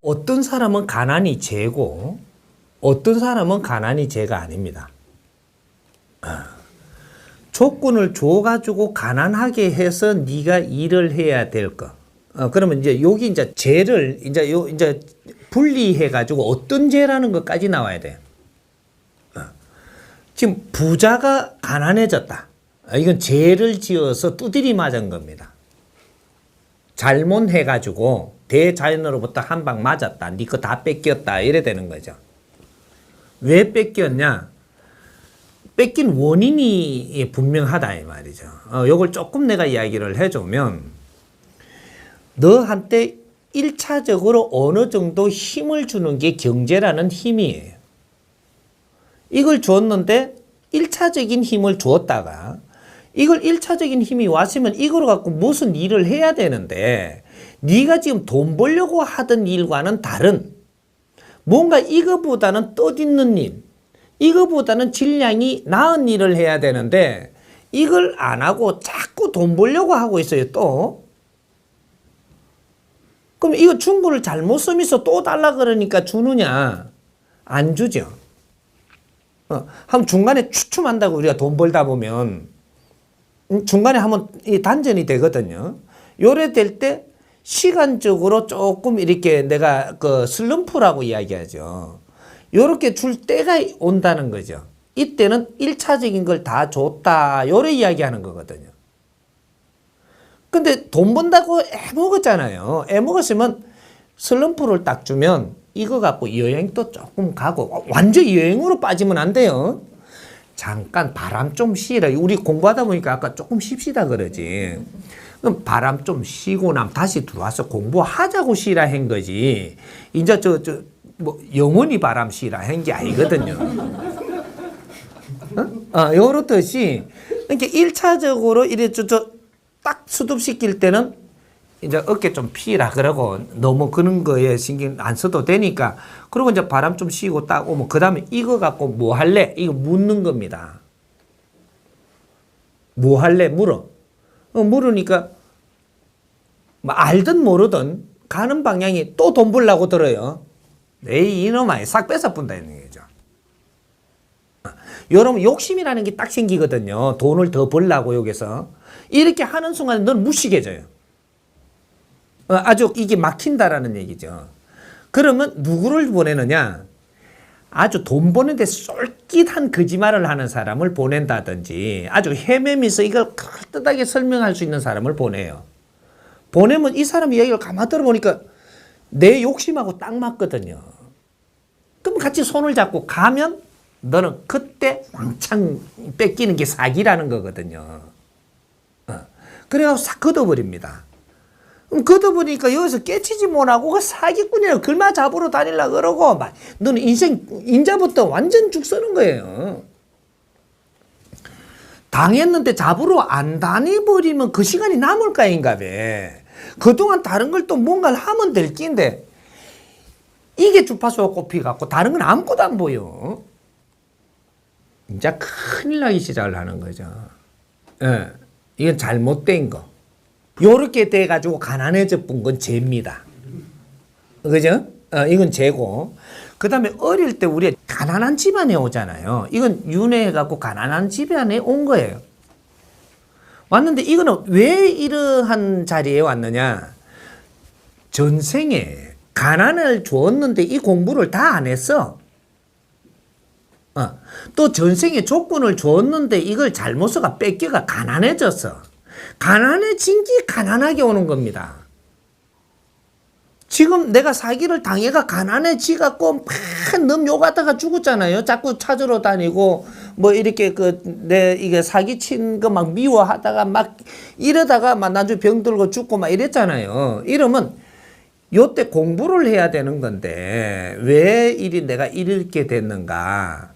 어떤 사람은 가난이 죄고 어떤 사람은 가난이 죄가 아닙니다. 조건을 줘가지고 가난하게 해서 네가 일을 해야 될 거. 그러면 이제 여기 이제 죄를 이제 분리해가지고 어떤 죄라는 것까지 나와야 돼. 지금 부자가 가난해졌다. 이건 죄를 지어서 두드리 맞은 겁니다. 잘못해가지고 대자연으로부터 한 방 맞았다. 네 거 다 뺏겼다. 이래 되는 거죠. 왜 뺏겼냐? 뺏긴 원인이 분명하다 이 말이죠. 요걸 조금 내가 이야기를 해주면 너한테 1차적으로 어느 정도 힘을 주는 게 경제라는 힘이에요. 이걸 줬는데 1차적인 힘을 주었다가 이걸 1차적인 힘이 왔으면 이걸 갖고 무슨 일을 해야 되는데 네가 지금 돈 벌려고 하던 일과는 다른 뭔가 이거보다는 뜻있는 일, 이거보다는 질량이 나은 일을 해야 되는데 이걸 안 하고 자꾸 돈 벌려고 하고 있어요. 또 그럼 이거 준 거를 잘못 쓰면서 또 달라 그러니까 주느냐? 안 주죠. 한번 중간에 추춤한다고 우리가 돈 벌다 보면 중간에 한번 단전이 되거든요. 요래 될 때 시간적으로 조금 이렇게 내가 그 슬럼프라고 이야기하죠. 요렇게 줄 때가 온다는 거죠. 이때는 1차적인 걸 다 줬다. 요래 이야기하는 거거든요. 근데 돈 번다고 애먹었잖아요. 애먹었으면 슬럼프를 딱 주면 이거 갖고 여행도 조금 가고 완전 여행으로 빠지면 안 돼요. 잠깐 바람 좀 쉬라. 우리 공부하다 보니까 아까 조금 쉽시다 그러지. 그럼 바람 좀 쉬고 나면 다시 들어와서 공부하자고 쉬라 한 거지. 이제 뭐 영원히 바람 쉬라 한 게 아니거든요. 요렇듯이 그러니까 1차적으로 이래 딱 수습시킬 때는 이제 어깨 좀 피라 그러고 너무 그런 거에 신경 안 써도 되니까 그리고 이제 바람 좀 쉬고 딱 오면 그 다음에 이거 갖고 뭐 할래? 이거 묻는 겁니다. 뭐 할래? 물어. 물으니까 뭐 알든 모르든 가는 방향이 또 돈 벌라고 들어요. 에이 이놈아 싹 뺏어 본다는 거죠. 여러분 욕심이라는 게 딱 생기거든요. 돈을 더 벌라고 여기서. 이렇게 하는 순간 넌 무식해져요. 아주 이게 막힌다라는 얘기죠. 그러면 누구를 보내느냐? 아주 돈 버는데 쏠깃한 거짓말을 하는 사람을 보낸다든지 아주 헤매면서 이걸 그럴듯하게 설명할 수 있는 사람을 보내요. 보내면 이 사람 이야기를 가만 들어보니까 내 욕심하고 딱 맞거든요. 그럼 같이 손을 잡고 가면 너는 그때 왕창 뺏기는 게 사기라는 거거든요. 그래서 싹 걷어버립니다. 그럼 걷어보니까 여기서 깨치지 못하고 그 사기꾼이라고 글마 잡으러 다니려고 그러고 막 너는 인생 인자부터 완전 죽 서는 거예요. 당했는데 잡으러 안 다니버리면 그 시간이 남을까 인가 봐. 그동안 다른 걸 또 뭔가를 하면 될 끼인데 이게 주파수가 꼽히갖고 다른 건 아무것도 안 보여. 이제 큰일 나기 시작을 하는 거죠. 예, 이건 잘못된 거. 요렇게 돼가지고 가난해져 본 건 죄입니다. 그죠? 이건 죄고. 그 다음에 어릴 때 우리가 가난한 집안에 오잖아요. 이건 윤회해갖고 가난한 집안에 온 거예요. 왔는데 이거는 왜 이러한 자리에 왔느냐? 전생에 가난을 주었는데 이 공부를 다 안 했어. 또 전생에 조건을 주었는데 이걸 잘못 써가 뺏겨가 가난해졌어. 가난해진 게 가난하게 오는 겁니다. 지금 내가 사기를 당해가 가난해지갖고 막 놈 욕하다가 죽었잖아요. 자꾸 찾으러 다니고 뭐 이렇게 이게 사기친 거 막 미워하다가 막 이러다가 막 나중에 병 들고 죽고 막 이랬잖아요. 이러면 요때 공부를 해야 되는 건데 왜 내가 이렇게 됐는가?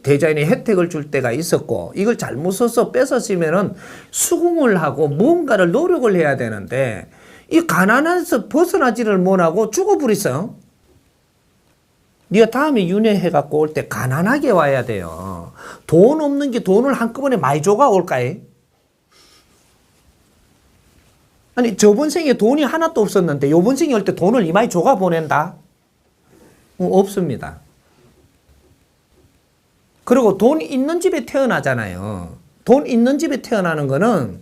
대자연이 혜택을 줄 때가 있었고 이걸 잘못 써서 뺏었으면은 수긍을 하고 뭔가를 노력을 해야 되는데 이 가난해서 벗어나지를 못하고 죽어버렸어. 네가 다음에 윤회해갖고 올 때 가난하게 와야 돼요. 돈 없는 게 돈을 한꺼번에 많이 줘가 올까요? 아니 저번 생에 돈이 하나도 없었는데 요번 생에 올 때 돈을 이마에 줘가 보낸다. 없습니다. 그리고 돈 있는 집에 태어나잖아요. 돈 있는 집에 태어나는 거는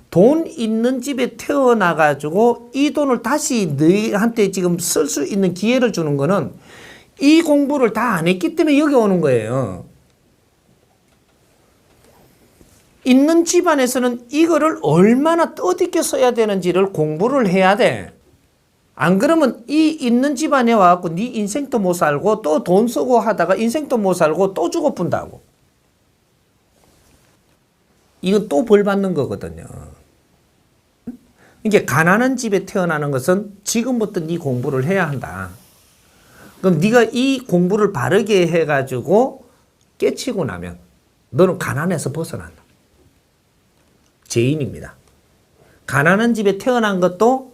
돈 있는 집에 태어나가지고 이 돈을 다시 너희한테 지금 쓸 수 있는 기회를 주는 거는 이 공부를 다 안 했기 때문에 여기 오는 거예요. 있는 집안에서는 이거를 얼마나 뜻있게 써야 되는지를 공부를 해야 돼. 안 그러면 이 있는 집안에 와갖고 네 인생도 못 살고 또 돈 쓰고 하다가 인생도 못 살고 또 죽어뿐다고. 이건 또 벌 받는 거거든요. 이게 가난한 집에 태어나는 것은 지금부터 네 공부를 해야 한다. 그럼 네가 이 공부를 바르게 해가지고 깨치고 나면 너는 가난에서 벗어난다. 죄인입니다. 가난한 집에 태어난 것도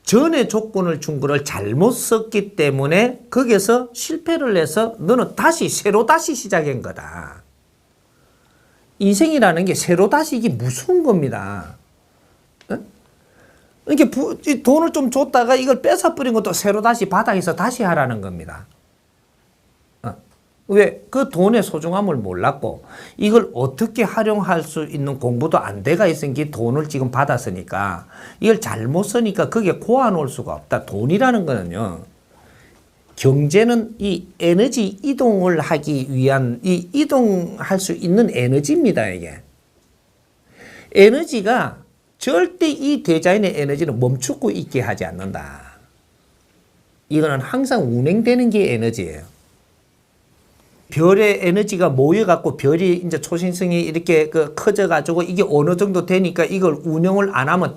전에 조건을 준 거를 잘못 썼기 때문에 거기서 실패를 해서 너는 다시 시작한 거다. 인생이라는 게 새로 다시 이게 무서운 겁니다. 이렇게 돈을 좀 줬다가 이걸 뺏어버린 것도 새로 다시 바닥에서 다시 하라는 겁니다. 왜? 그 돈의 소중함을 몰랐고 이걸 어떻게 활용할 수 있는 공부도 안 돼가 있으니까 돈을 지금 받았으니까 이걸 잘못 쓰니까 거기에 고아놓을 수가 없다. 돈이라는 거는요. 경제는 이 에너지 이동을 하기 위한 이 이동할 수 있는 에너지입니다. 이게. 에너지가 절대 이 대자연의 에너지는 멈추고 있게 하지 않는다. 이거는 항상 운행되는 게 에너지예요. 별의 에너지가 모여갖고 별이 이제 초신성이 이렇게 커져가지고 이게 어느 정도 되니까 이걸 운영을 안 하면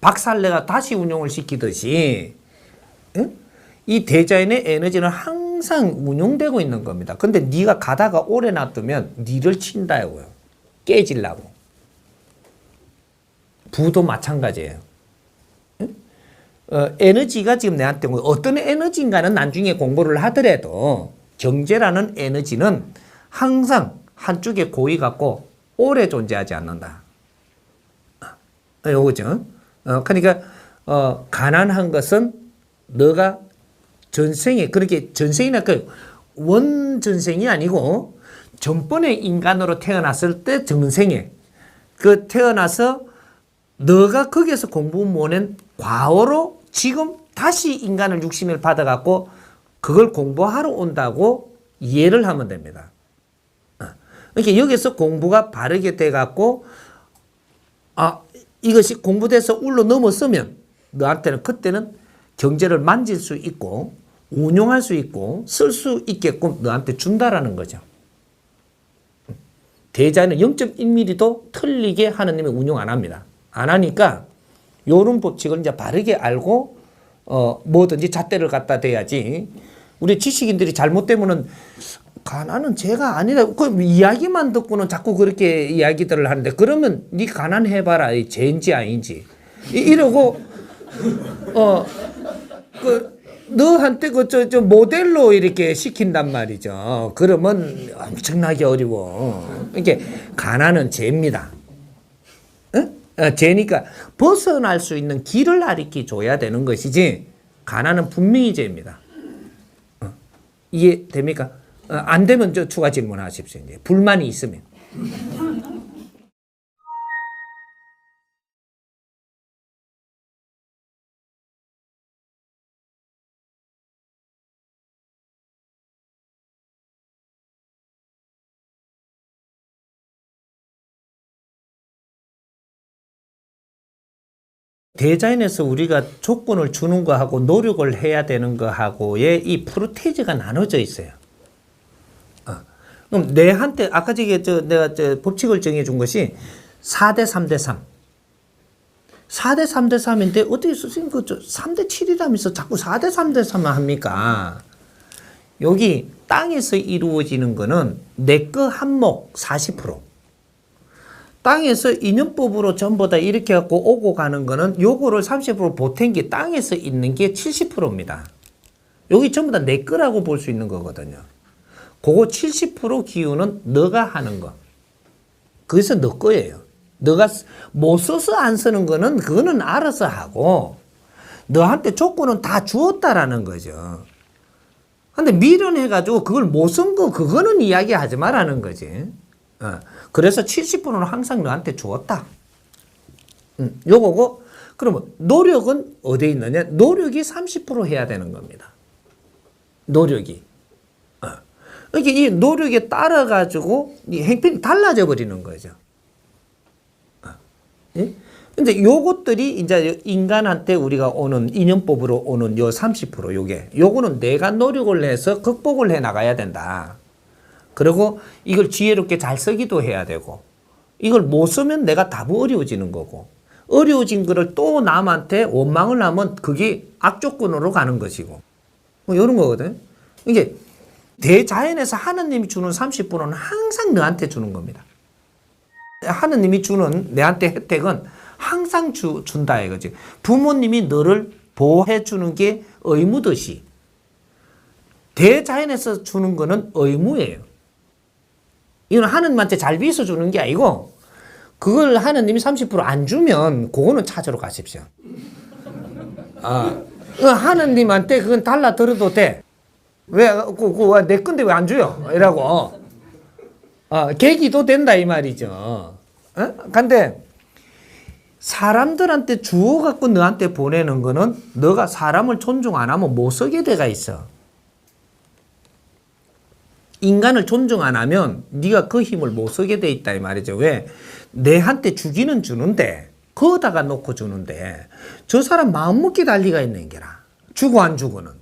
박살내가 다시 운영을 시키듯이, 응? 이 대자연의 에너지는 항상 운용되고 있는 겁니다. 근데 네가 가다가 오래 놔두면 니를 친다고요. 깨지려고. 부도 마찬가지예요. 응? 에너지가 지금 내한테 어떤 에너지인가는 나중에 공부를 하더라도 경제라는 에너지는 항상 한쪽에 고이 갖고 오래 존재하지 않는다. 요거죠. 그러니까 가난한 것은 너가 전생에 그렇게 전생이나 그 원전생이 아니고 전번에 인간으로 태어났을 때 전생에 그 태어나서 너가 거기에서 공부 못한 과거로 지금 다시 인간을 육신을 받아갖고 그걸 공부하러 온다고 이해를 하면 됩니다. 그러니까 여기서 공부가 바르게 돼갖고 이것이 공부돼서 울러 넘어서면 너한테는 그때는 경제를 만질 수 있고 운용할 수 있고 쓸 수 있게끔 너한테 준다라는 거죠. 대자연은 0.1mm도 틀리게 하느님이 운용 안 합니다. 안 하니까 요런 법칙을 이제 바르게 알고 뭐든지 잣대를 갖다 대야지. 우리 지식인들이 잘못되면은 가난은 죄가 아니다. 그 이야기만 듣고는 자꾸 그렇게 이야기들을 하는데 그러면 네 가난해봐라. 죄인지 아닌지 이러고 너한테 저 모델로 이렇게 시킨단 말이죠. 그러면 엄청나게 어려워. 이게 가난은 죄입니다. 죄니까 벗어날 수 있는 길을 가르쳐 줘야 되는 것이지 가난은 분명히 죄입니다. 이해됩니까? 안 되면 추가 질문하십시오. 이제 불만이 있으면. 대자연에서 우리가 조건을 주는 거하고 노력을 해야 되는 거하고의 이 프로테이지가 나눠져 있어요. 그럼 내한테 아까 내가 법칙을 정해준 것이 4대 3대 3. 4대 3대 3인데 어떻게 선생님 3대 7이라면서 자꾸 4대 3대 3을 합니까? 여기 땅에서 이루어지는 거는 내 거 한몫 40%. 땅에서 인연법으로 전부 다 이렇게 갖고 오고 가는 거는 요거를 30% 보탠 게 땅에서 있는 게 70%입니다. 여기 전부 다 내 거라고 볼 수 있는 거거든요. 그거 70% 기운은 너가 하는 거. 그래서 너 거예요. 너가 못 써서 안 쓰는 거는 그거는 알아서 하고 너한테 조건은 다 주었다라는 거죠. 근데 미련해가지고 그걸 못 쓴 거, 그거는 이야기하지 말라는 거지. 그래서 70%는 항상 너한테 주었다. 요거고, 그러면 노력은 어디에 있느냐? 노력이 30% 해야 되는 겁니다. 노력이. 그러니까 이 노력에 따라가지고 이 행편이 달라져 버리는 거죠. 예? 근데 요것들이 이제 인간한테 우리가 오는 인연법으로 오는 요 30% 요거는 내가 노력을 해서 극복을 해 나가야 된다. 그리고 이걸 지혜롭게 잘 쓰기도 해야 되고, 이걸 못 쓰면 내가 답이 어려워지는 거고, 어려워진 거를 또 남한테 원망을 하면 그게 악조건으로 가는 것이고, 뭐 이런 거거든. 이게 대자연에서 하느님이 주는 30%는 항상 너한테 주는 겁니다. 하느님이 주는 내한테 혜택은 항상 준다 이거지. 부모님이 너를 보호해 주는 게 의무듯이 대자연에서 주는 거는 의무예요. 이건 하느님한테 잘 빚어 주는 게 아니고, 그걸 하느님이 30% 안 주면 그거는 찾으러 가십시오. 하느님한테 그건 달라 들어도 돼. 왜, 내 건데 왜 안 줘요? 이라고. 계기도 된다, 이 말이죠. 근데, 사람들한테 주어갖고 너한테 보내는 거는 너가 사람을 존중 안 하면 못 쓰게 돼가 있어. 인간을 존중 안 하면 네가 그 힘을 못 쓰게 돼 있다, 이 말이죠. 왜? 내한테 주기는 주는데, 거기다가 놓고 주는데, 저 사람 마음먹기 달리가 있는 게라. 주고 안 주고는.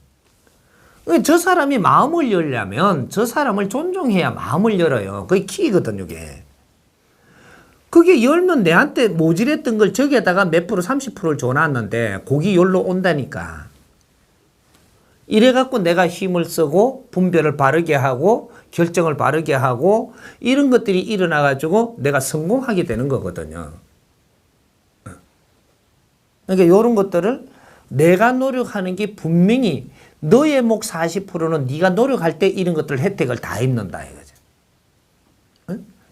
저 사람이 마음을 열려면 저 사람을 존중해야 마음을 열어요. 그게 키거든, 이게. 그게 열면 내한테 모질했던 걸 저기에다가 몇 프로, 30%를 줘놨는데, 고기 열로 온다니까. 이래갖고 내가 힘을 쓰고, 분별을 바르게 하고, 결정을 바르게 하고, 이런 것들이 일어나가지고 내가 성공하게 되는 거거든요. 그러니까 이런 것들을 내가 노력하는 게 분명히 너의 목 40%는 네가 노력할 때 이런 것들 혜택을 다 입는다 이거죠.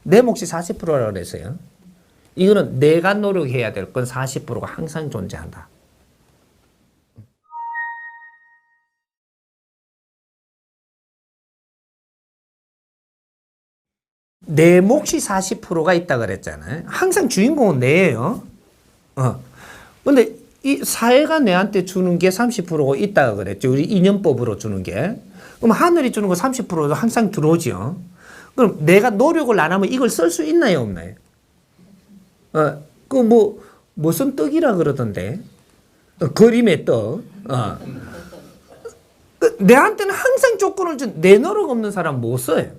내 몫이 40%라고 그랬어요. 이거는 내가 노력해야 될 건 40%가 항상 존재한다. 내 몫이 40%가 있다 그랬잖아요. 항상 주인공은 내예요. 근데 이 사회가 내한테 주는 게 30%가 있다고 그랬죠. 우리 인연법으로 주는 게. 그럼 하늘이 주는 거 30%도 항상 들어오죠. 그럼 내가 노력을 안 하면 이걸 쓸 수 있나요, 없나요? 무슨 떡이라 그러던데. 그림의 떡. 내한테는 항상 조건을 준, 내 노력 없는 사람 못 써요.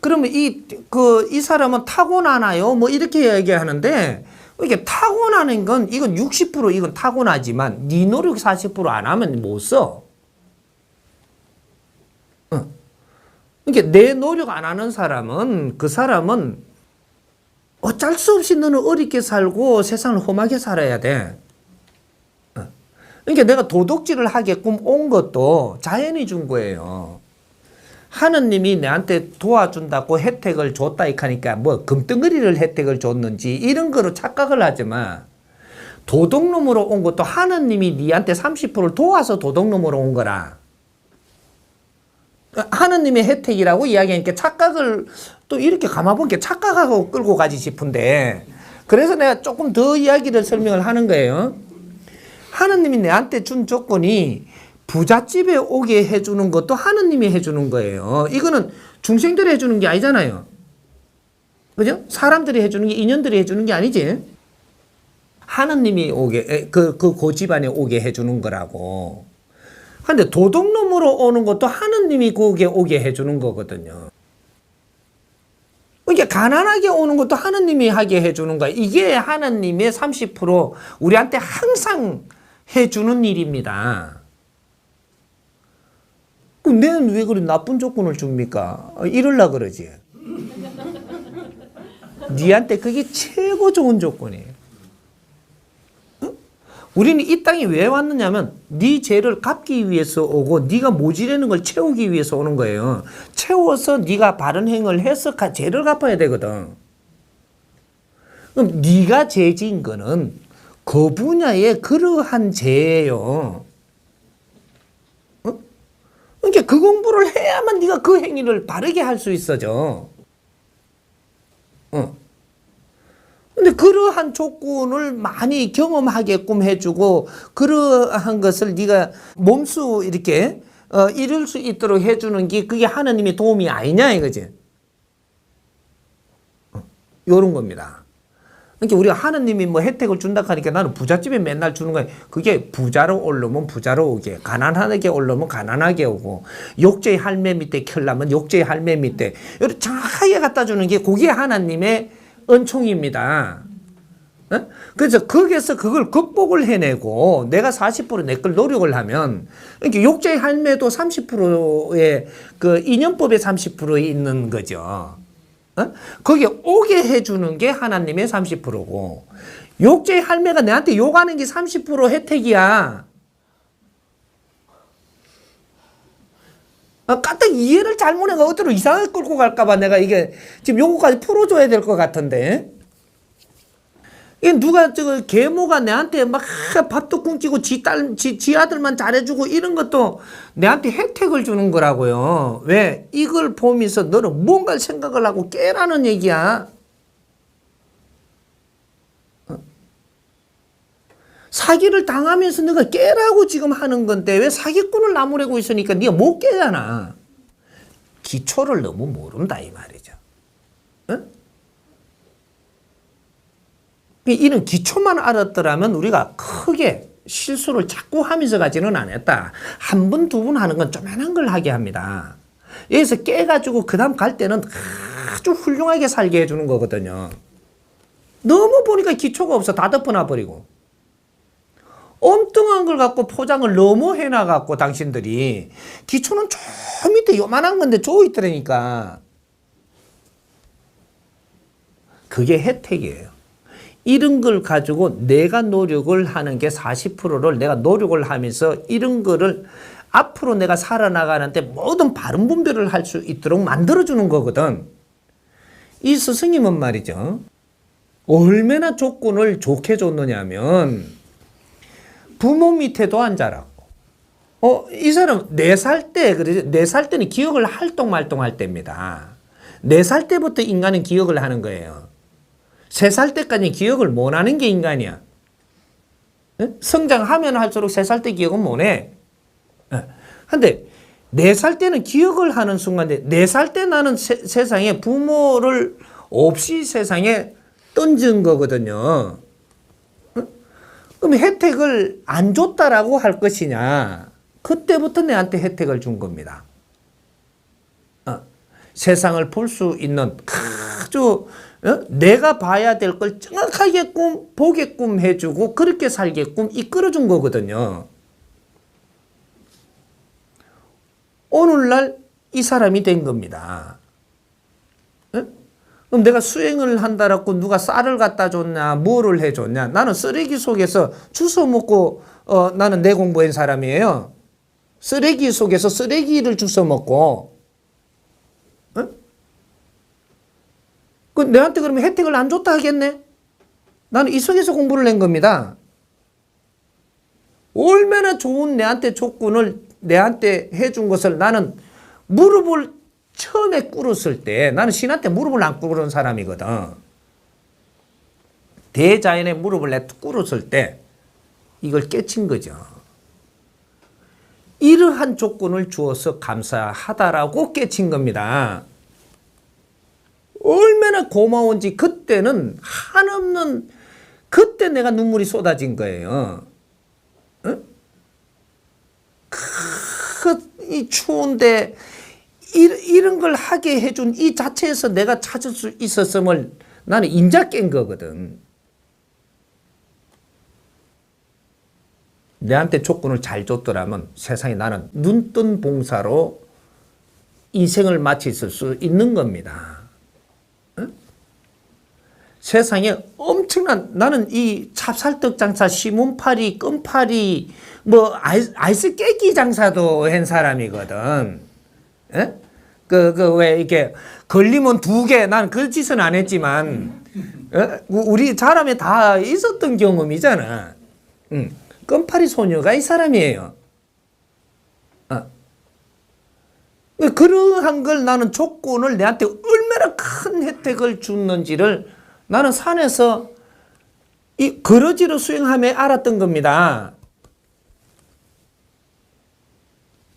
그러면 이 사람은 타고나나요? 뭐 이렇게 얘기하는데, 이게 타고나는 건, 이건 60% 이건 타고나지만, 네 노력 40% 안 하면 못 써. 그러니까 내 노력 안 하는 사람은, 그 사람은 어쩔 수 없이 너는 어렵게 살고 세상을 험하게 살아야 돼. 그러니까 내가 도둑질을 하게끔 온 것도 자연이 준 거예요. 하느님이 내한테 도와준다고 혜택을 줬다 하니까 뭐 금덩어리를 혜택을 줬는지 이런 거로 착각을 하지 마. 도둑놈으로 온 것도 하느님이 니한테 30%를 도와서 도둑놈으로 온 거라. 하느님의 혜택이라고 이야기하니까 착각을 또 이렇게 감아보니까 착각하고 끌고 가지 싶은데, 그래서 내가 조금 더 이야기를 설명을 하는 거예요. 하느님이 내한테 준 조건이 부잣집에 오게 해주는 것도 하느님이 해주는 거예요. 이거는 중생들이 해주는 게 아니잖아요. 그죠? 사람들이 해주는 게, 인연들이 해주는 게 아니지. 하느님이 오게, 그 집안에 오게 해주는 거라고. 근데 도둑놈으로 오는 것도 하느님이 거기에 오게 해주는 거거든요. 그러니까 가난하게 오는 것도 하느님이 하게 해주는 거야. 이게 하느님의 30% 우리한테 항상 해주는 일입니다. 내는 왜 그리 나쁜 조건을 줍니까? 이럴라 그러지. 니한테 그게 최고 좋은 조건이에요. 우리는 이 땅에 왜 왔느냐면 네 죄를 갚기 위해서 오고 네가 모자라는 걸 채우기 위해서 오는 거예요. 채워서 네가 바른 행을 해서 죄를 갚아야 되거든. 그럼 네가 죄 지은 거는 그 분야의 그러한 죄예요. 그러니까 그 공부를 해야만 네가 그 행위를 바르게 할 수 있어져. 근데 그러한 조건을 많이 경험하게끔 해주고 그러한 것을 네가 몸소 이렇게 이룰 수 있도록 해주는 게 그게 하나님의 도움이 아니냐 이거지. 요런 겁니다. 그러니까 우리가 하나님이 뭐 혜택을 준다 하니까 나는 부잣집에 맨날 주는 거야. 그게 부자로 오르면 부자로 오게, 가난하게 오르면 가난하게 오고, 욕제의 할매 밑에 켜려면 욕제의 할매 밑에 이렇게 정확하게 갖다 주는 게 그게 하나님의 은총입니다. 그래서 거기에서 그걸 극복을 해내고 내가 40% 내 걸 노력을 하면 그러니까 욕제의 할매도 30%의 그 인연법에 30%에 있는 거죠. 거기에 오게 해주는 게 하나님의 30%고 욕제의 할매가 내한테 욕하는 게 30% 혜택이야. 까딱 이해를 잘못해가 어디로 이상하게 끌고 갈까봐 내가 이게 지금 요거까지 풀어줘야 될 것 같은데. 이게 누가 계모가 내한테 막 밥도 굶기고 지 아들만 잘해주고 이런 것도 내한테 혜택을 주는 거라고요. 왜? 이걸 보면서 너는 뭔가를 생각을 하고 깨라는 얘기야. 사기를 당하면서 네가 깨라고 지금 하는 건데 왜 사기꾼을 나무래고 있으니까 네가 못 깨잖아. 기초를 너무 모른다 이 말이죠. 응? 이런 기초만 알았더라면 우리가 크게 실수를 자꾸 하면서 가지는 않았다. 한 번, 두 번 하는 건 조그만한 걸 하게 합니다. 여기서 깨가지고 그 다음 갈 때는 아주 훌륭하게 살게 해주는 거거든요. 너무 보니까 기초가 없어. 다 덮어놔 버리고. 엉뚱한 걸 갖고 포장을 너무 해놔갖고 당신들이 기초는 저 밑에 요만한 건데 저 있더라니까. 그게 혜택이에요. 이런 걸 가지고 내가 노력을 하는 게 40%를 내가 노력을 하면서 이런 거를 앞으로 내가 살아나가는데 모든 바른 분별을 할 수 있도록 만들어주는 거거든. 이 스승님은 말이죠. 얼마나 조건을 좋게 줬느냐면 부모 밑에도 안 자랐고 이 사람 4살 때 그러죠. 4살 때는 기억을 할똥말똥할 때입니다. 4살 때부터 인간은 기억을 하는 거예요. 3살 때까지 기억을 못 하는 게 인간이야. 성장하면 할수록 3살 때 기억은 못 해. 근데 4살 때는 기억을 하는 순간인데 4살 때 나는 세상에 부모를 없이 세상에 던진 거거든요. 그럼 혜택을 안 줬다라고 할 것이냐. 그때부터 내한테 혜택을 준 겁니다. 세상을 볼 수 있는 아주 내가 봐야 될 걸 정확하게끔 보게끔 해주고 그렇게 살게끔 이끌어준 거거든요. 오늘날 이 사람이 된 겁니다. 그럼 내가 수행을 한다라고 누가 쌀을 갖다 줬냐, 뭐를 해줬냐. 나는 쓰레기 속에서 주워 먹고 나는 내 공부한 사람이에요. 쓰레기 속에서 쓰레기를 주워 먹고 그 내한테 그러면 혜택을 안 줬다 하겠네? 나는 이 속에서 공부를 낸 겁니다. 얼마나 좋은 내한테 조건을 내한테 해준 것을 나는 무릎을 처음에 꿇었을 때 나는 신한테 무릎을 안 꿇은 사람이거든. 대자연의 무릎을 꿇었을 때 이걸 깨친 거죠. 이러한 조건을 주어서 감사하다라고 깨친 겁니다. 얼마나 고마운지 그때는 한없는 그때 내가 눈물이 쏟아진 거예요. 이 추운데 이런 걸 하게 해준 이 자체에서 내가 찾을 수 있었음을 나는 인자 깬 거거든. 내한테 조건을 잘 줬더라면 세상에 나는 눈뜬 봉사로 인생을 마칠 수 있는 겁니다. 세상에 엄청난 나는 이 찹쌀떡 장사, 시문파리, 껌파리, 뭐 아이스 깨기 장사도 한 사람이거든. 왜 이렇게 걸리면 2개, 난 그 짓은 안 했지만 우리 사람에 다 있었던 경험이잖아. 껌파리 소녀가 이 사람이에요. 그러한 걸 나는 조건을 내한테 얼마나 큰 혜택을 줬는지를 나는 산에서 이 거러지로 수행함에 알았던 겁니다.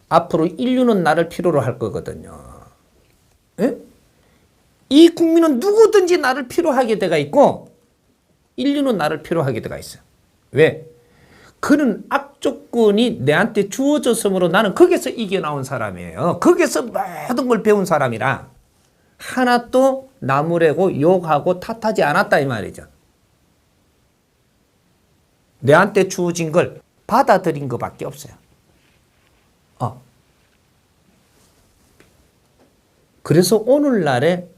앞으로 인류는 나를 필요로 할 거거든요. 에? 이 국민은 누구든지 나를 필요하게 돼가 있고 인류는 나를 필요하게 돼가 있어요. 왜? 그런 악조건이 내한테 주어졌으므로 나는 거기서 이겨나온 사람이에요. 거기서 모든 걸 배운 사람이라 하나도 나무래고 욕하고 탓하지 않았다 이 말이죠. 내한테 주어진 걸 받아들인 것밖에 없어요. 그래서 오늘날에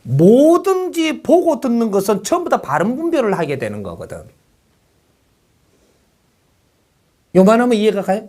뭐든지 보고 듣는 것은 전부 다 바른 분별을 하게 되는 거거든. 요만하면 이해가 가요?